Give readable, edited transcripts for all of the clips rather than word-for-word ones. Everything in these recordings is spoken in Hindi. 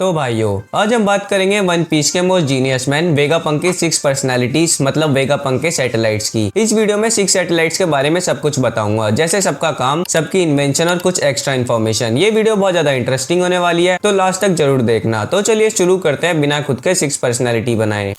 तो भाइयों, आज हम बात करेंगे वन पीस के मोस्ट जीनियस मैन वेगापंक की 6 पर्सनालिटीज मतलब वेगापंक के सैटेलाइट्स की। इस वीडियो में 6 सैटेलाइट्स के बारे में सब कुछ बताऊंगा, जैसे सबका काम, सबकी इन्वेंशन और कुछ एक्स्ट्रा इन्फॉर्मेशन। ये वीडियो बहुत ज्यादा इंटरेस्टिंग होने वाली है, तो लास्ट तक जरूर देखना। तो चलिए शुरू करते हैं बिना खुद के 6 पर्सनालिटी बनाए।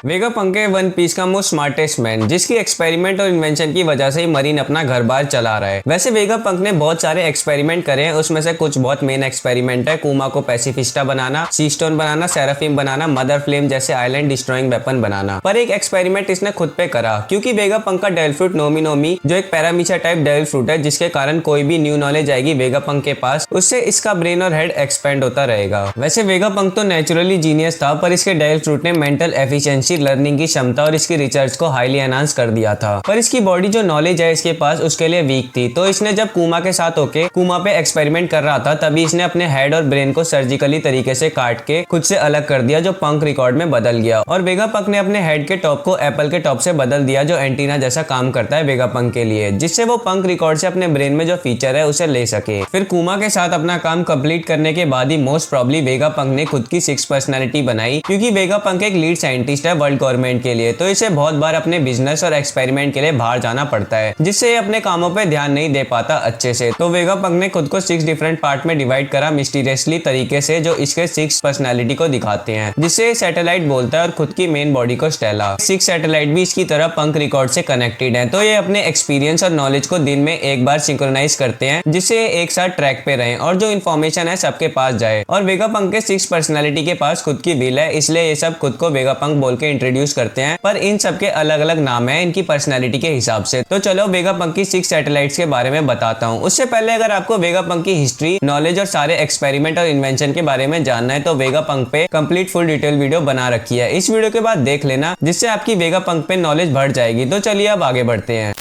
वेगापंक है वन पीस का मोस्ट स्मार्टेस्ट मैन, जिसकी एक्सपेरिमेंट और इन्वेंशन की वजह से ही मरीन अपना घर बार चला रहा है। वैसे वेगापंक ने बहुत सारे एक्सपेरिमेंट करे हैं, उसमें से कुछ बहुत मेन एक्सपेरिमेंट है। कुमा को पैसिफिस्टा बनाना, सी स्टोन बनाना, सेराफिम बनाना, मदर फ्लेम जैसे आइलैंड डिस्ट्रॉइंग वेपन बनाना। पर एक एक्सपेरिमेंट इसने खुद पे करा, क्योंकि वेगापंक का डेविल फ्रूट नोमी नोमी जो एक पैरामीशा टाइप डेविल फ्रूट है, जिसके कारण कोई भी न्यू नॉलेज आएगी वेगापंक के पास, उससे इसका ब्रेन और हेड एक्सपेंड होता रहेगा। वैसे वेगापंक तो नेचुरली जीनियस था, पर इसके डेविल फ्रूट ने मेंटल एफिशिएंसी, लर्निंग की क्षमता और इसकी रिसर्च को हाईली एनहांस कर दिया था। पर इसकी बॉडी जो नॉलेज है इसके पास उसके लिए वीक थी। तो इसने जब कुमा के साथ होके कुमा पे एक्सपेरिमेंट कर रहा था, तभी इसने अपने हेड और ब्रेन को सर्जिकली तरीके से काट के खुद से अलग कर दिया, जो पंक रिकॉर्ड में बदल गया। और वेगापंक ने अपने हेड के टॉप को एप्पल के टॉप से बदल दिया, जो एंटीना जैसा काम करता है वेगापंक के लिए, जिससे वो पंक रिकॉर्ड से अपने ब्रेन में जो फीचर है उसे ले सके। फिर कुमा के साथ अपना काम कंप्लीट करने के बाद ही मोस्ट प्रॉब्ली वेगापंक ने खुद की 6 पर्सनालिटी बनाई, क्योंकि वेगापंक एक लीड साइंटिस्ट है वर्ल्ड गवर्नमेंट के लिए। तो इसे बहुत बार अपने बिजनेस और एक्सपेरिमेंट के लिए बाहर जाना पड़ता है, जिससे ये अपने कामों पे ध्यान नहीं दे पाता अच्छे से। तो वेगापंक ने खुद को 6 डिफरेंट पार्ट में डिवाइड करा मिस्टीरियसली तरीके से, जो इसके 6 पर्सनालिटी को दिखाते हैं, जिससे सैटेलाइट बोलता है और खुद की मेन बॉडी को स्टेला। 6 सैटेलाइट भी इसकी तरह पंक रिकॉर्ड से कनेक्टेड है। तो ये अपने एक्सपीरियंस और नॉलेज को दिन में एक बार सिंक्रोनाइज करते हैं, जिससे एक साथ ट्रैक पे रहें और जो इन्फॉर्मेशन है सबके पास जाए। और वेगापंक के 6 पर्सनालिटी के पास खुद की व्हील है, इसलिए ये सब खुद को वेगापंक बोल के इंट्रोड्यूस करते हैं, पर इन सबके अलग अलग नाम है इनकी पर्सनालिटी के हिसाब से। तो चलो वेगापंक की 6 सैटेलाइट्स के बारे में बताता हूँ। उससे पहले अगर आपको वेगापंक की हिस्ट्री, नॉलेज और सारे एक्सपेरिमेंट और इन्वेंशन के बारे में जानना है, तो वेगापंक पे कंप्लीट फुल डिटेल वीडियो बना रखी है, इस वीडियो के बाद देख लेना, जिससे आपकी वेगापंक पे नॉलेज बढ़ जाएगी। तो चलिए अब आगे बढ़ते हैं।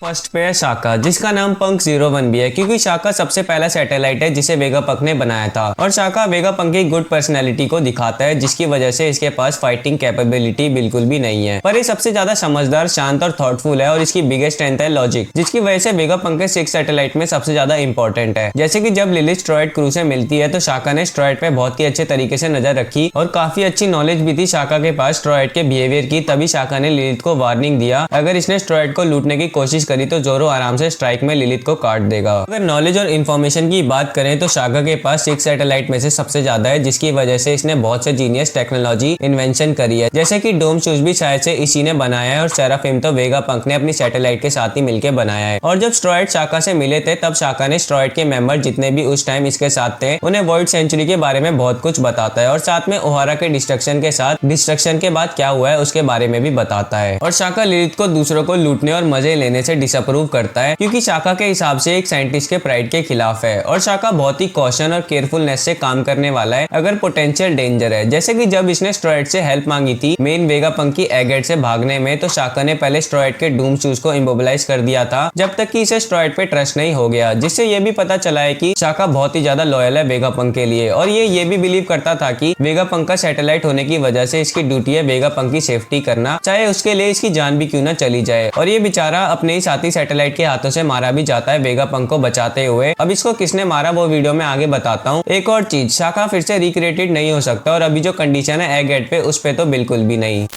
फर्स्ट पे है शाका, जिसका नाम पंक 01 भी है, क्योंकि शाका सबसे पहला सैटेलाइट है जिसे वेगापंक ने बनाया था। और शाका वेगापंक की गुड पर्सनैलिटी को दिखाता है, जिसकी वजह से इसके पास फाइटिंग कैपेबिलिटी बिल्कुल भी नहीं है, पर ये सबसे ज्यादा समझदार, शांत और थॉटफुल है। और इसकी बिगेस्ट स्ट्रेंथ है लॉजिक, जिसकी वजह से वेगापंक के 6 सैटेलाइट में सबसे ज्यादा इंपॉर्टेंट है। जैसे कि जब लिलिथ स्ट्रॉयड क्रू से मिलती है, तो शाका ने स्ट्रॉयड पे बहुत ही अच्छे तरीके से नजर रखी और काफी अच्छी नॉलेज भी थी शाका के पास स्ट्रॉयड के बिहेवियर की। तभी शाका ने लिलिथ को वार्निंग दिया, अगर इसने स्ट्रॉयड को लूटने की कोशिश करी तो जोरो आराम से स्ट्राइक में लिलिथ को काट देगा। अगर नॉलेज और इन्फॉर्मेशन की बात करें, तो शाका के पास 6 सैटेलाइट में से सबसे ज्यादा है, जिसकी वजह से इसने बहुत से जीनियस टेक्नोलॉजी इन्वेंशन करी है। जैसे कि डोम शूज भी शायद से इसी ने बनाया है, और सेराफिम तो वेगापंक ने अपनी सैटेलाइट के साथ ही मिलकर बनाया है। और जब स्ट्रॉयड शाका से मिले थे, तब शाका ने स्ट्रॉयड के मेंबर जितने भी उस टाइम इसके साथ थे, उन्हें वर्ल्ड सेंचुरी के बारे में बहुत कुछ बताता है, और साथ में ओहारा के डिस्ट्रक्शन के साथ डिस्ट्रक्शन के बाद क्या हुआ है उसके बारे में भी बताता है। और शाका लिलिथ को दूसरों को लूटने और मजे लेने से डिसअप्रूव करता है, क्योंकि शाका के हिसाब से एक साइंटिस्ट के प्राइड के खिलाफ है। और शाका बहुत ही कॉशन और केयरफुलनेस से काम करने वाला है अगर पोटेंशियल डेंजर है। जैसे कि जब इसने स्ट्रॉयड से हेल्प मांगी थी मेन वेगापंक की एगेट से भागने में, तो शाका ने पहले स्ट्रॉयड के डूम शूज को इमोबिलाइज कर दिया था, जब तक कि इसे स्ट्रॉयड पे ट्रस्ट नहीं हो गया, जिससे ये भी पता चला है कि शाका बहुत ही ज्यादा लॉयल है वेगापंक के लिए। और ये भी बिलीव करता था कि वेगापंक का सैटेलाइट होने की वजह से इसकी ड्यूटी है वेगापंक की सेफ्टी करना, चाहे उसके लिए इसकी जान भी क्यों ना चली जाए। और ये बेचारा अपने ही साथी सैटेलाइट के हाथों से मारा भी जाता है वेगापंक को बचाते हुए। अब इसको किसने मारा वो वीडियो में आगे बताता हूँ। एक और चीज, शाका फिर से रिक्रिएटेड नहीं हो सकता, और अभी जो कंडीशन है एगेट पे, उस पे तो बिल्कुल भी नहीं।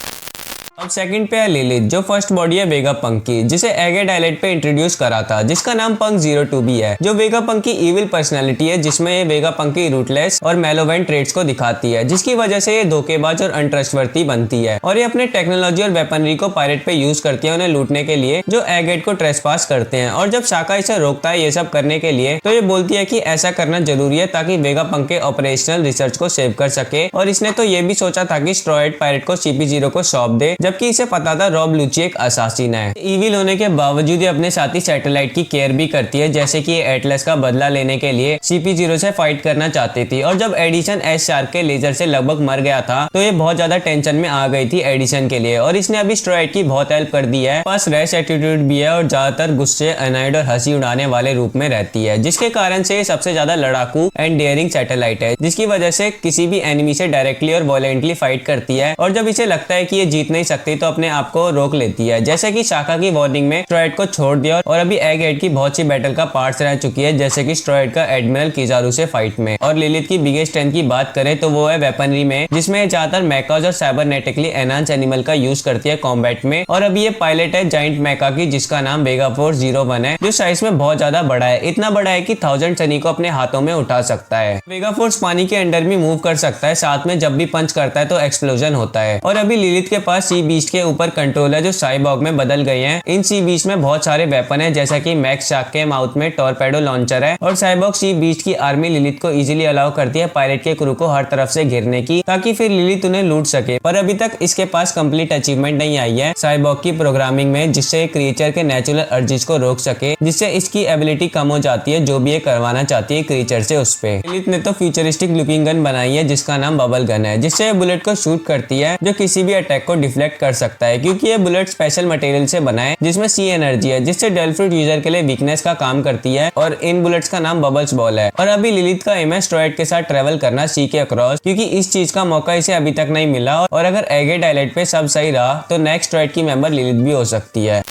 अब सेकंड पे है लिलिथ, जो फर्स्ट बॉडी है वेगापंक की, जिसे एगेट आइलैंड पे इंट्रोड्यूस करा था, जिसका नाम पंक 02 भी है, जो वेगापंक की इविल पर्सनालिटी है, जिसमें ये वेगापंक की रूटलेस और मेलोवेंट ट्रेड्स को दिखाती है, जिसकी वजह से ये धोखेबाज और अनट्रस्टवर्दी बनती है। और ये अपने टेक्नोलॉजी और वेपनरी को पायरेट पे यूज करती है उन्हें लूटने के लिए, जो एगेट को ट्रेसपास करते हैं। और जब शाका इसे रोकता है ये सब करने के लिए, तो ये बोलती है कि ऐसा करना जरूरी है ताकि वेगापंक के ऑपरेशनल रिसर्च को सेव कर सके। और इसने तो ये भी सोचा था कि स्ट्रॉयड पायरेट को CP0 को सौंप दे, जबकि इसे पता था रॉब लूची एक असासिन है। इविल होने के बावजूद ये अपने साथी सैटेलाइट की केयर भी करती है, जैसे कि एटलस का बदला लेने के लिए CP0 से फाइट करना चाहती थी। और जब एडिशन एस शार्क के लेजर से लगभग मर गया था, तो ये बहुत ज्यादा टेंशन में आ गई थी एडिशन के लिए, और इसने अभी स्ट्रॉयड की बहुत हेल्प कर दी है। पास रैश एटीट्यूड भी है, और ज्यादातर गुस्से, अनाइड और हंसी उड़ाने वाले रूप में रहती है, जिसके कारण से सबसे ज्यादा लड़ाकू एंड डेयरिंग सैटेलाइट है, जिसकी वजह से किसी भी एनिमी से डायरेक्टली और वॉलेंटली फाइट करती है। और जब इसे लगता है कि ये जीत नहीं सकती तो अपने आप को रोक लेती है। जैसे कि शाका की वार्निंग में स्ट्रॉइड को छोड़ दिया और अभी एग 8 की बहुत सी बैटल का पार्ट्स रह चुकी है, जैसे कि स्ट्रॉइड का एडमिरल किजारू से फाइट में। और लिलिथ की बिगेस्ट स्ट्रेंथ की बात करें तो वो है वेपनरी में, जिसमें ज्यादातर मैकाज और साइबरनेटिकली एनहांस एनिमल का यूज करती है कॉम्बैट में। और अभी ये पायलट है जाइंट मैका की, जिसका नाम वेगा फोर्स 01 है, जो साइज में बहुत ज्यादा बड़ा है। इतना बड़ा है कि 1000 सनी को अपने हाथों में उठा सकता है। वेगा फोर्स पानी के अंडर भी मूव कर सकता है, साथ में जब भी पंच करता है तो एक्सप्लोजन होता है। और अभी लिलिथ के पास सी बीस्ट के ऊपर कंट्रोल है, जो साइबॉग में बदल गए हैं। इन सी बीस्ट में बहुत सारे वेपन है, जैसा कि मैक्स शार्क के माउथ में टॉर्पेडो लॉन्चर है। और साइबॉग सी बीस्ट की आर्मी लिलिथ को इजीली अलाउ करती है पायलट के क्रू को हर तरफ से घेरने की, ताकि फिर लिलिथ उन्हें लूट सके। पर अभी तक इसके पास कंप्लीट अचीवमेंट नहीं आई है साइबॉग की प्रोग्रामिंग में, जिससे क्रिएचर के नेचुरल अर्जिस को रोक सके, जिससे इसकी एबिलिटी कम हो जाती है जो भी ये करवाना चाहती है क्रिएचर से उस पे। लिलिथ ने तो फ्यूचरिस्टिक लुकिंग गन बनाई है, जिसका नाम बबल गन है, जिससे बुलेट को शूट करती है, जो किसी भी अटैक को डिफ्लेक्ट कर सकता है। क्योंकि ये बुलेट स्पेशल मटेरियल से बना है, जिसमें सी एनर्जी है, जिससे डेल्फ्रूट यूजर के लिए वीकनेस का काम करती है। और इन बुलेट्स का नाम बबल्स बॉल है। और अभी लिलिथ का एम है स्ट्रॉइड के साथ ट्रेवल करना सी के अक्रॉस, क्योंकि इस चीज का मौका इसे अभी तक नहीं मिला। और अगर एगेट आइलैंड पे सब सही रहा तो नेक्स्ट स्ट्रॉइड की मेंबर लिलिथ भी हो सकती है।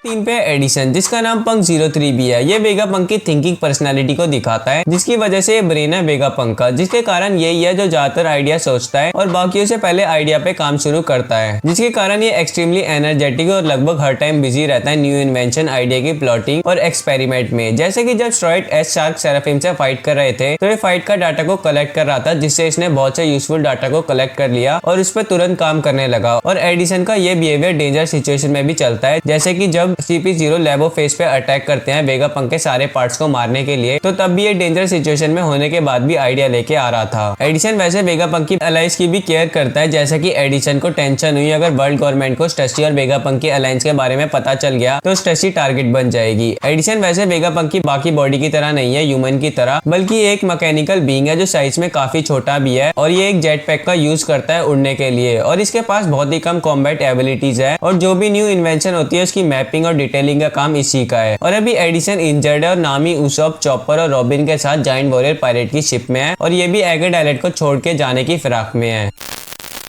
3 पे एडिशन, जिसका नाम पंक 03 भी है। ये वेगा पंक की थिंकिंग पर्सनालिटी को दिखाता है, जिसकी वजह से ये ब्रेन है वेगा पंक का, जिसके कारण यही है जो ज्यादातर आइडिया सोचता है और बाकियों से पहले आइडिया पे काम शुरू करता है, जिसके कारण ये एक्सट्रीमली एनर्जेटिक और लगभग हर टाइम बिजी रहता है न्यू इन्वेंशन आइडिया की प्लॉटिंग और एक्सपेरिमेंट में। जैसे कि जब स्ट्रॉइड एस शार्क सेराफिम से फाइट कर रहे थे तो ये फाइट का डाटा को कलेक्ट कर रहा था, जिससे इसने बहुत से यूजफुल डाटा को कलेक्ट कर लिया और उस पर तुरंत काम करने लगा। और एडिशन का ये बिहेवियर डेंजर सिचुएशन में भी चलता है, जैसे कि जब CP0 लेबो फेस पे अटैक करते हैं वेगा पंक के सारे पार्ट्स को मारने के लिए, तो तब भी ये डेंजर सिचुएशन में होने के बाद भी आइडिया लेके आ रहा था। एडिशन वैसे वेगा पंक की अलायंस की भी केयर करता है, जैसे कि एडिशन को टेंशन हुई अगर वर्ल्ड गवर्नमेंट को स्टेसी और वेगा पंक की अलायंस के बारे में पता चल गया तो स्टेसी टारगेट बन जाएगी। एडिशन वैसे वेगा पंक की बाकी बॉडी की तरह नहीं है, ह्यूमन की तरह, बल्कि एक मैकेनिकल बीइंग है जो साइज में काफी छोटा भी है। और ये एक जेट पैक का यूज करता है उड़ने के लिए, और इसके पास बहुत ही कम कॉम्बैट एबिलिटीज है। और जो भी न्यू इन्वेंशन होती है उसकी मैपिंग और डिटेलिंग का काम इसी का है। और अभी एडिशन इंजर्ड है और नामी, उसॉप, चॉपर और रॉबिन के साथ जायंट वॉरियर पायरेट की शिप में है, और ये भी एगेट आइलैंड को छोड़ के जाने की फिराक में है।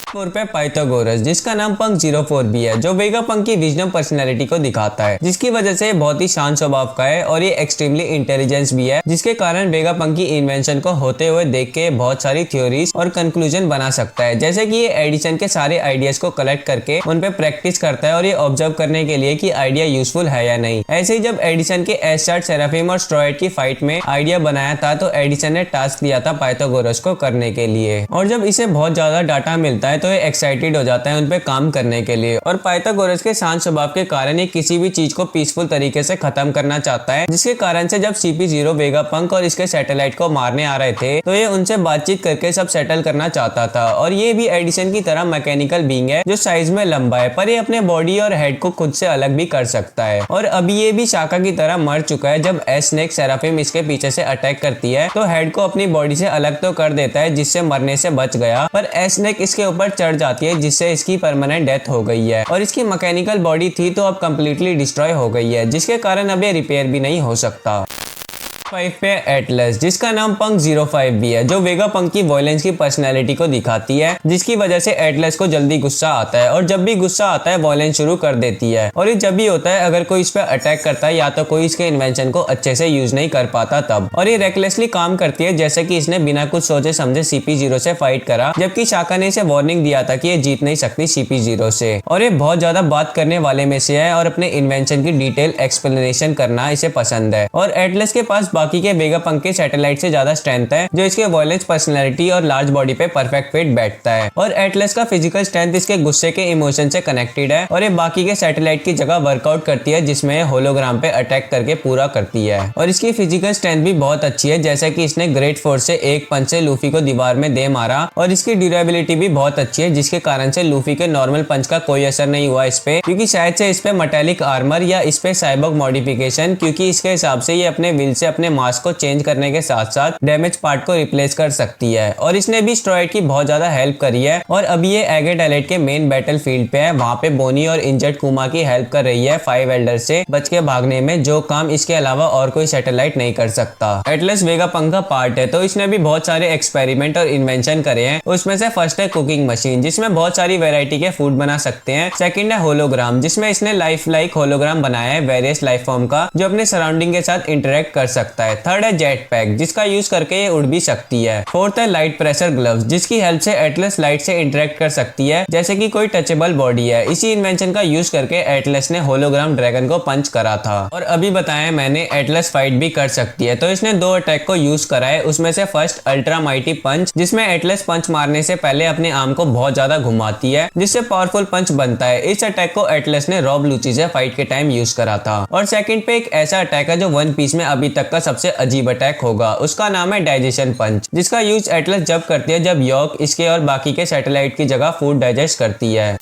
4 पे पाइथागोरस, जिसका नाम पंक 04 भी है, जो वेगा पंक की विजडम पर्सनैलिटी को दिखाता है, जिसकी वजह से बहुत ही शांत स्वभाव का है और ये एक्सट्रीमली इंटेलिजेंस भी है, जिसके कारण वेगा पंक की इन्वेंशन को होते हुए देख के बहुत सारी थ्योरीज और कंक्लूजन बना सकता है। जैसे कि ये एडिशन के सारे आइडियाज को कलेक्ट करके उन पे प्रैक्टिस करता है और ये ऑब्जर्व करने के लिए कि आइडिया यूजफुल है या नहीं। ऐसे ही जब एडिशन के एस शार्क, सेराफिम और स्ट्रॉइड की फाइट में आइडिया बनाया था तो एडिशन ने टास्क दिया था पाइथागोरस को करने के लिए, और जब इसे बहुत ज्यादा डाटा मिलता है तो ये एक्साइटेड हो जाता है उन पे काम करने के लिए। और पाइथागोरस के शांत स्वभाव के कारण ये किसी भी चीज को पीसफुल तरीके से खत्म करना चाहता है, जिसके कारण से जब CP0 वेगा पंक और इसके सैटेलाइट को मारने आ रहे थे तो ये उनसे बातचीत करके सब सेटल करना चाहता था। और ये भी एडिशन की तरह मैकेनिकल बीइंग है जो साइज में लंबा है, पर ये अपने बॉडी और हेड को खुद से अलग भी कर सकता है। और अभी ये भी शाका की तरह मर चुका है। जब एस स्नेक सेराफिम इसके पीछे से अटैक करती है तो हेड को अपनी बॉडी से अलग तो कर देता है, जिससे मरने से बच गया, पर एस स्नेक इसके ऊपर चढ़ जाती है, जिससे इसकी परमानेंट डेथ हो गई है। और इसकी मैकेनिकल बॉडी थी तो अब कंप्लीटली डिस्ट्रॉय हो गई है, जिसके कारण अब ये रिपेयर भी नहीं हो सकता। 5 पे एटलस, जिसका नाम पंक 05 भी है, जो वेगा पंक की वॉयलेंस की पर्सनैलिटी को दिखाती है, जिसकी वजह से एटलस को जल्दी गुस्सा आता है, और जब भी गुस्सा आता है वॉयलेंस शुरू कर देती है। और ये जब भी होता है अगर कोई इस पे अटैक करता है या तो कोई इसके इन्वेंशन को अच्छे से यूज नहीं कर पाता तब। और ये रेकलेसली काम करती है, जैसे कि इसने बिना कुछ सोचे समझे CP0 से फाइट करा, जबकि शाका ने इसे वार्निंग दिया था कि ये जीत नहीं सकती CP0 से। और ये बहुत ज्यादा बात करने वाले में से है और अपने इन्वेंशन की डिटेल एक्सप्लेनेशन करना इसे पसंद है। और एटलस के पास बाकी के वेगा पंक के सैटेलाइट से ज्यादा स्ट्रेंथ है, जो इसके वॉयलेंस पर्सनैलिटी और लार्ज बॉडी पे परफेक्ट फिट बैठता है। और एटलस का फिजिकल स्ट्रेंथ इसके गुस्से के इमोशन से कनेक्टेड है, और ये बाकी के सैटेलाइट की जगह वर्कआउट करती है, जिसमें होलोग्राम पे अटैक करके पूरा करती है। और इसकी फिजिकल स्ट्रेंथ भी बहुत अच्छी है, जैसे कि इसने ग्रेट फोर्स से एक पंच से लूफी को दीवार में दे मारा। और इसकी ड्यूरेबिलिटी भी बहुत अच्छी है, जिसके कारण से लूफी के नॉर्मल पंच का कोई असर नहीं हुआ इस पे, क्योंकि शायद से इस पे मेटालिक आर्मर या इस पे साइबॉग मॉडिफिकेशन, क्योंकि इसके हिसाब से ये अपने व्हील से अपने अपने मास को चेंज करने के साथ साथ डैमेज पार्ट को रिप्लेस कर सकती है और इसने भी एस्टेरॉयड की बहुत ज्यादा हेल्प करी है। और अभी ये एगेट एलाइट के मेन बैटल फील्ड पे है, वहाँ पे बोनी और इंजर्ड कुमा की हेल्प कर रही है 5 एल्डर से बच के भागने में, जो काम इसके अलावा और कोई सैटेलाइट नहीं कर सकता। एटलस वेगापंक का पार्ट है तो इसने भी बहुत सारे एक्सपेरिमेंट और इन्वेंशन करे हैं। उसमें से फर्स्ट है कुकिंग मशीन, जिसमें बहुत सारी वेराइटी के फूड बना सकते हैं। सेकंड है होलोग्राम, जिसमें इसने लाइफ लाइक होलोग्राम बनाया है वेरियस लाइफ फॉर्म का, जो अपने सराउंडिंग के साथ इंटरेक्ट कर सकता है। थर्ड है जेट पैक, जिसका यूज करके ये उड़ भी सकती है। फोर्थ है लाइट प्रेशर ग्लव्स, जिसकी हेल्प से एटलस लाइट से इंटरेक्ट कर सकती है जैसे कि कोई टचेबल बॉडी है। इसी इन्वेंशन का यूज करके एटलस ने होलोग्राम ड्रैगन को पंच करा था। और अभी बताया मैंने एटलस फाइट भी कर सकती है, तो इसने 2 अटैक को यूज करा है। उसमें से फर्स्ट अल्ट्रा माइटी पंच, जिसमें एटलस पंच मारने से पहले अपने आर्म को बहुत ज्यादा घुमाती है जिससे पावरफुल पंच बनता है। इस अटैक को एटलस ने रॉब लूची से फाइट के टाइम यूज करा था। और सेकंड पे एक ऐसा अटैक है जो वन पीस में अभी तक का सबसे अजीब अटैक होगा, उसका नाम है डाइजेशन पंच, जिसका यूज एटलस जब करती है जब यॉर्क इसके और बाकी के सैटेलाइट की जगह फूड डाइजेस्ट करती है।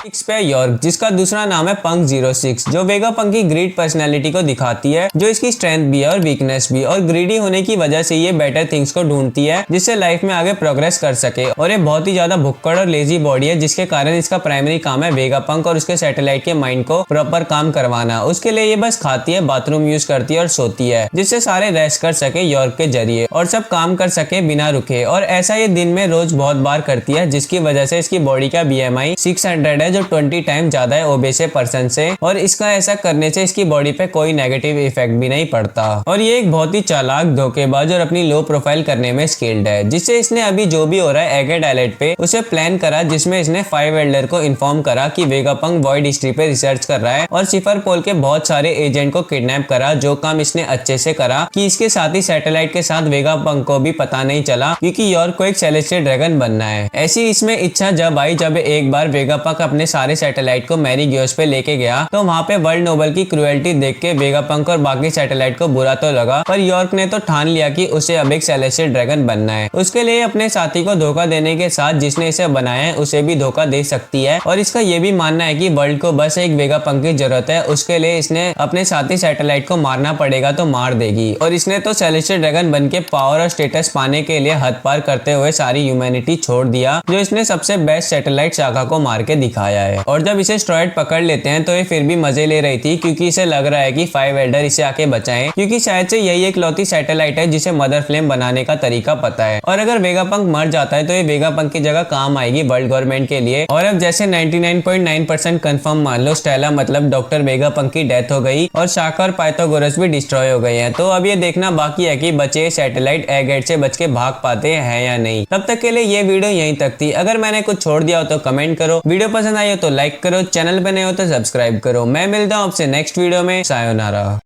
6 पे यॉर्क, जिसका दूसरा नाम है पंक 06, जो वेगापंक की ग्रीड पर्सनैलिटी को दिखाती है, जो इसकी स्ट्रेंथ भी है और वीकनेस भी। और ग्रीडी होने की वजह से ये बेटर थिंग्स को ढूंढती है जिससे लाइफ में आगे प्रोग्रेस कर सके। और ये बहुत ही ज्यादा भुक्कड़ और लेजी बॉडी है, जिसके कारण इसका प्राइमरी काम है वेगापंक और उसके सैटेलाइट के माइंड को प्रॉपर काम करवाना। उसके लिए ये बस खाती है, बाथरूम यूज करती है और सोती है, जिससे सारे रेस्ट कर सके यॉर्क के जरिए और सब काम कर सके बिना रुके। और ऐसा ये दिन में रोज बहुत बार करती है, जिसकी वजह से इसकी बॉडी का BMI 600 है, जो 20 टाइम ज्यादा है ओबेसे पर्सन से। और इसका ऐसा करने से इसकी बॉडी पे कोई नेगेटिव इफेक्ट भी नहीं पड़ता। और ये एक बहुत ही चालाक, धोखेबाज और अपनी लो प्रोफाइल करने में स्किल्ड है, जिससे इसने अभी जो भी हो रहा है एगेट आइलैंड पे उसे प्लान करा, जिसमें इसने 5 एल्डर को इन्फॉर्म करा कि वेगापंक वॉइड हिस्ट्री पे रिसर्च कर रहा है और सिफर पोल के बहुत सारे एजेंट को किडनैप करा। जो काम इसने अच्छे से करा कि इसके साथ ही सैटेलाइट के साथ वेगापंक को भी पता नहीं चला, क्योंकि यॉर्क को एक सेलेस्टियल ड्रैगन बनना है। ऐसी इसमें इच्छा जब आई जब एक बार वेगापंक अपने सारे सैटेलाइट को मैरीगियोस पे लेके गया, तो वहाँ पे वर्ल्ड नोबल की क्रुएल्टी देख के वेगापंक और बाकी सैटेलाइट को बुरा तो लगा, पर यॉर्क ने तो ठान लिया कि उसे अब एक सेलेस्टियल ड्रैगन बनना है। उसके लिए अपने साथी को धोखा देने के साथ जिसने इसे बनाया है उसे भी धोखा दे सकती है। और इसका ये भी मानना है कि वर्ल्ड को बस एक वेगापंक की जरूरत है, उसके लिए इसने अपने साथी सैटेलाइट को मारना पड़ेगा तो मार देगी। और इसने तो सेलेस्टियल ड्रैगन बन के पावर और स्टेटस पाने के लिए हद पार करते हुए सारी ह्यूमैनिटी छोड़ दिया, जो इसने सबसे बेस्ट सैटेलाइट शाखा को मार के दिखाया है। और जब इसे एस्टेरॉयड पकड़ लेते हैं तो ये फिर भी मजे ले रही थी, क्योंकि इसे लग रहा है कि 5 एल्डर इसे आके बचाएं, क्योंकि शायद से यही एक लौती सैटेलाइट है जिसे मदर फ्लेम बनाने का तरीका पता है। और अगर वेगापंक मर जाता है तो ये वेगापंक की जगह काम आएगी वर्ल्ड गवर्नमेंट के लिए। और अब जैसे 99.9% कंफर्म मान लो स्टेला मतलब डॉक्टर वेगापंक की डेथ हो गई और शाखा और पाइथागोरस भी डिस्ट्रॉय हो गए हैं। तो अब ये देखना बाकी है कि बचे सैटेलाइट एगेट से बच के भाग पाते हैं या नहीं। तब तक के लिए ये वीडियो यहीं तक थी। अगर मैंने कुछ छोड़ दिया हो तो कमेंट करो, वीडियो पसंद आई हो तो लाइक करो, चैनल पे नए हो तो सब्सक्राइब करो। मैं मिलता हूँ आपसे नेक्स्ट वीडियो में। सायोनारा।